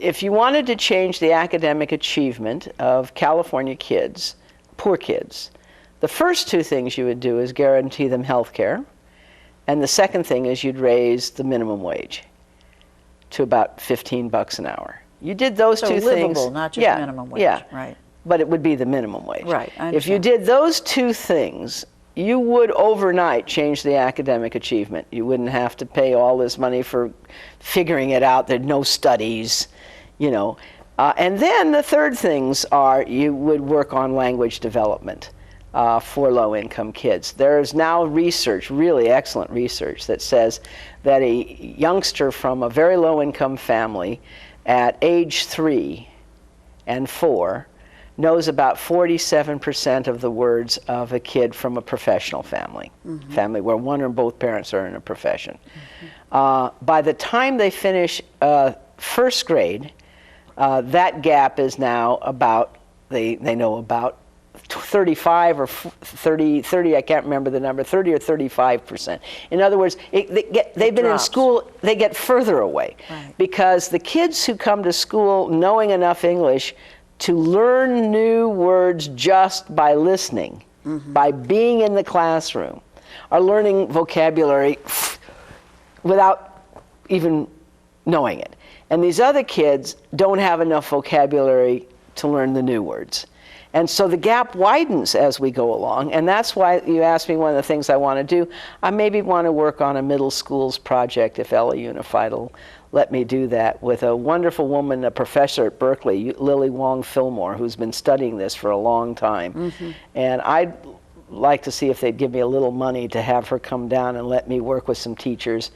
If you wanted to change the academic achievement of California kids, poor kids, the first two things you would do is guarantee them health care, and the second thing is you'd raise the minimum wage to about $15 an hour. You did those So two livable, things. not just Yeah, minimum wage. Yeah, Right. but it would be the minimum wage. Right, I If you understand. did those two things, you would overnight change the academic achievement. You wouldn't have to pay all this money for figuring it out. There'd no studies, you know. And then the third things are you would work on language development for low-income kids. There's now research, really excellent research, that says that a youngster from a very low-income family at age 3 and 4 knows about 47% of the words of a kid from a professional family, family where one or both parents are in a profession. By the time they finish first grade, that gap is now about, they know about 35 or 30, I can't remember the number, 30 or 35%. In other words, they've been in drops. school, they get further away. Right. Because the kids who come to school knowing enough English to learn new words just by listening, by being in the classroom, are learning vocabulary without even knowing it. And these other kids don't have enough vocabulary to learn the new words. And so the gap widens as we go along, and that's why you asked me one of the things I want to do. I maybe want to work on a middle schools project if LA Unified will let me do that, with a wonderful woman, a professor at Berkeley, Lily Wong Fillmore, who's been studying this for a long time. And I'd like to see if they'd give me a little money to have her come down and let me work with some teachers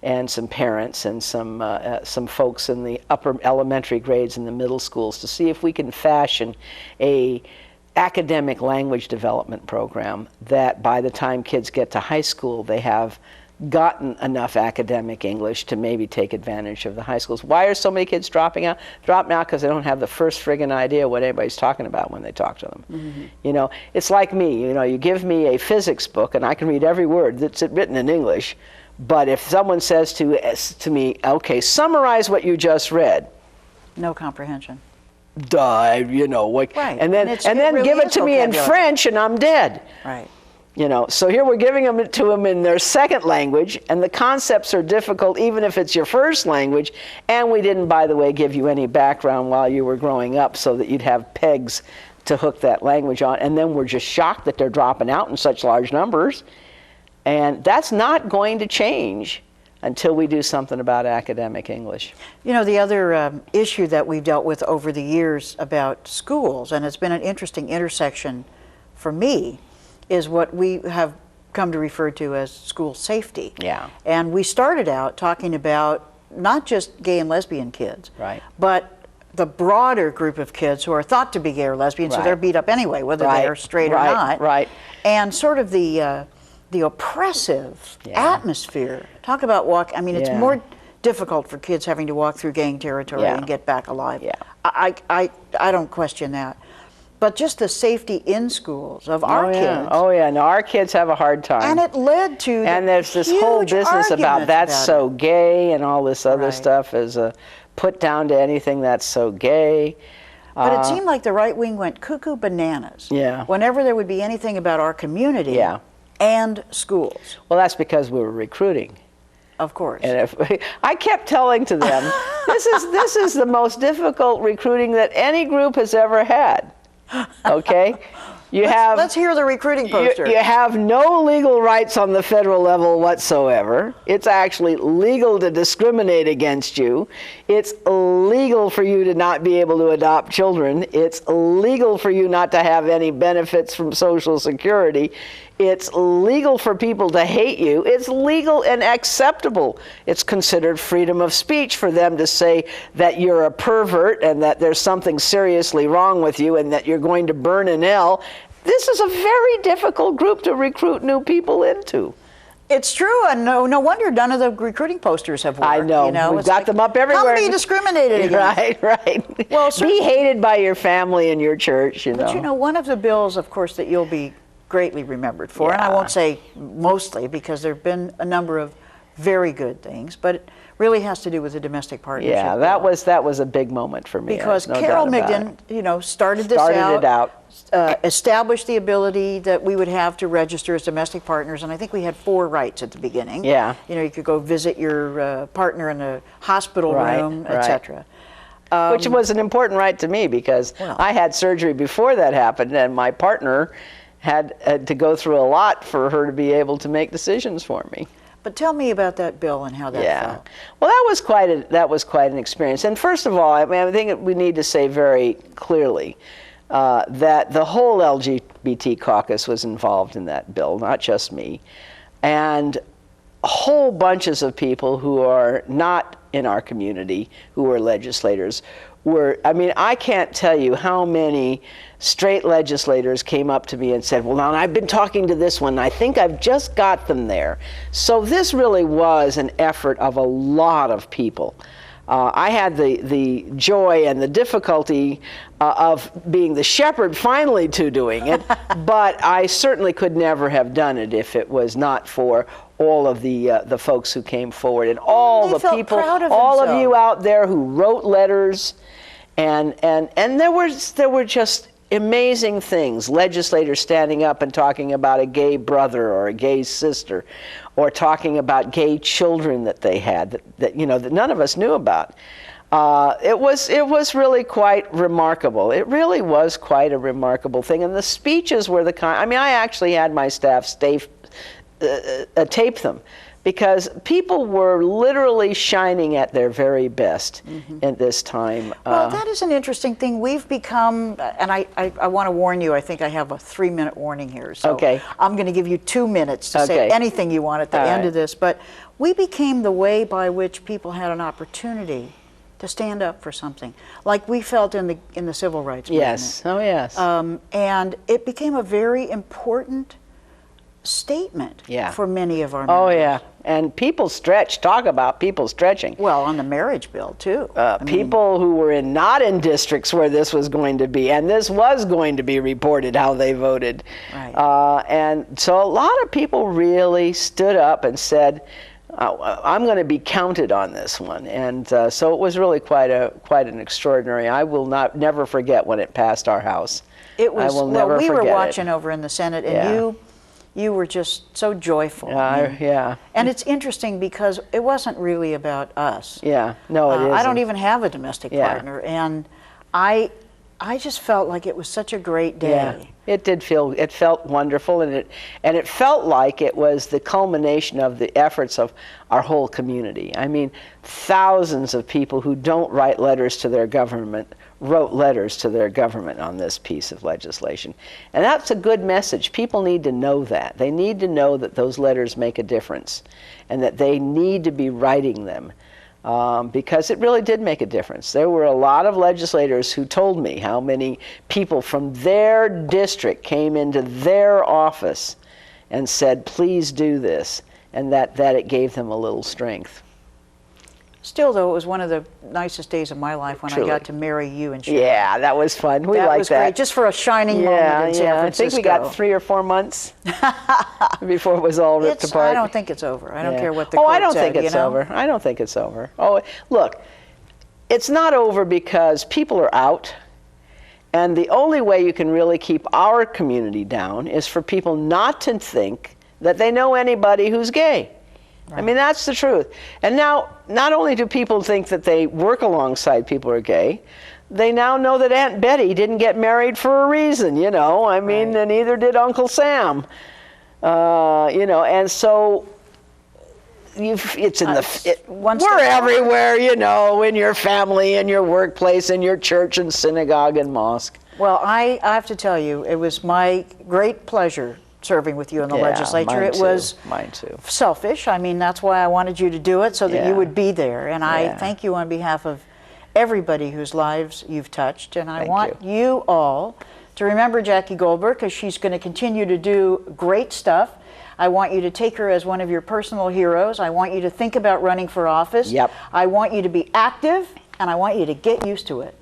and some parents and some folks in the upper elementary grades and the middle schools to see if we can fashion a academic language development program that by the time kids get to high school, they have gotten enough academic English to maybe take advantage of the high schools. Why are so many kids dropping out? Dropping out because they don't have the first friggin' idea what anybody's talking about when they talk to them. Mm-hmm. You know, it's like me, you know, you give me a physics book and I can read every word that's written in English, but if someone says to me, okay, summarize what you just read. No comprehension. Duh, you know, like, right. and then really give it to me in French and I'm dead. Right. You know, so here we're giving them to them in their second language, and the concepts are difficult even if it's your first language, and we didn't, by the way, give you any background while you were growing up so that you'd have pegs to hook that language on, and then we're just shocked that they're dropping out in such large numbers, and that's not going to change until we do something about academic English. You know, the other issue that we've dealt with over the years about schools, and it's been an interesting intersection for me, is what we have come to refer to as school safety. Yeah. And we started out talking about not just gay and lesbian kids, right, but the broader group of kids who are thought to be gay or lesbian, right, so they're beat up anyway, whether right, they are straight right, or not. Right. And sort of the oppressive atmosphere. Talk about I mean, it's more difficult for kids having to walk through gang territory and get back alive. Yeah. I don't question that. But just the safety in schools of our kids. Oh yeah, no, our kids have a hard time. And it led to and there's this whole business about that's so gay and all this other stuff is put down to anything that's so gay. But it seemed like the right wing went cuckoo bananas. Yeah. Whenever there would be anything about our community and schools. Well, that's because we were recruiting. Of course. And I kept telling to them, this is the most difficult recruiting that any group has ever had. Okay? Let's hear the recruiting poster. You have no legal rights on the federal level whatsoever. It's actually legal to discriminate against you. It's illegal for you to not be able to adopt children. It's illegal for you not to have any benefits from Social Security. It's legal for people to hate you. It's legal and acceptable. It's considered freedom of speech for them to say that you're a pervert and that there's something seriously wrong with you and that you're going to burn in hell. This is a very difficult group to recruit new people into. It's true, and no wonder none of the recruiting posters have worked. I know. You know? We've got them up everywhere. Come be discriminated against. Right. Well, be hated by your family and your church, you know. But you know, one of the bills, of course, that you'll be greatly remembered for, and I won't say mostly because there have been a number of very good things, but it really has to do with the domestic partnership. Yeah, that was a big moment for me. Because Carol Migden, you know, started it out. Established the ability that we would have to register as domestic partners, and I think we had 4 rights at the beginning. Yeah. You know, you could go visit your partner in a hospital room, etc. Which was an important right to me because I had surgery before that happened, and my partner had to go through a lot for her to be able to make decisions for me. But tell me about that bill and how that felt. Well, that was quite an experience. And first of all, I mean, I think we need to say very clearly that the whole LGBT caucus was involved in that bill, not just me, and whole bunches of people who are not in our community who are legislators were, I mean, I can't tell you how many straight legislators came up to me and said, well, now I've been talking to this one, I think I've just got them there. So this really was an effort of a lot of people. I had the joy and the difficulty of being the shepherd finally to doing it, but I certainly could never have done it if it was not for all of the folks who came forward and all the people, all of you out there who wrote letters, and there were just amazing things. Legislators standing up and talking about a gay brother or a gay sister, or talking about gay children that they had that none of us knew about. It was really quite remarkable. It really was quite a remarkable thing, and the speeches were the kind. I mean, I actually had my staff tape them because people were literally shining at their very best at this time. Well, that is an interesting thing. We've become, and I want to warn you, I think I have a 3-minute warning here. So Okay. I'm going to give you 2 minutes to say Okay. anything you want at the All end right. of this. But we became the way by which people had an opportunity to stand up for something, like we felt in the civil rights movement. Yes. Oh, yes. And it became a very important statement Yeah. for many of our members. Oh, yeah. And people stretch. Talk about people stretching. Well, on the marriage bill, too. People who were not in districts where this was going to be, and this was going to be reported how they voted. Right. And so a lot of people really stood up and said, I'm going to be counted on this one. And so it was really quite an extraordinary. I will never forget when it passed our house. It was, I will never we were forget watching it. over in the Senate, and Yeah. you were just so joyful. Yeah. And it's interesting because it wasn't really about us. Yeah. No, it isn't. I don't even have a domestic Yeah. partner, and I just felt like it was such a great day. Yeah, it felt wonderful, and it felt like it was the culmination of the efforts of our whole community. I mean, thousands of people who don't write letters to their government wrote letters to their government on this piece of legislation. And that's a good message. People need to know that. They need to know that those letters make a difference and that they need to be writing them. Because it really did make a difference. There were a lot of legislators who told me how many people from their district came into their office and said, please do this, and that it gave them a little strength. Still, though, it was one of the nicest days of my life when Truly. I got to marry you and Sheila. Yeah, that was fun. We That liked was that. great, just for a shining moment in San I Francisco. think we got 3 or 4 months before it was all ripped apart. I don't think it's over. I don't Yeah. care what the Oh, court I don't said, think it's you know? over. I don't think it's over. Oh, look, it's not over because people are out, and the only way you can really keep our community down is for people not to think that they know anybody who's gay. I mean, that's the truth. And now, not only do people think that they work alongside people who are gay, they now know that Aunt Betty didn't get married for a reason, you know. I mean, and neither did Uncle Sam. You know, and so it's in we're everywhere, you know, in your family, in your workplace, in your church and synagogue and mosque. Well, I have to tell you, it was my great pleasure serving with you in the legislature. It was mine too. Selfish. I mean, that's why I wanted you to do it, so that you would be there. And I thank you on behalf of everybody whose lives you've touched. And I want you all to remember Jackie Goldberg, because she's going to continue to do great stuff. I want you to take her as one of your personal heroes. I want you to think about running for office. Yep. I want you to be active, and I want you to get used to it.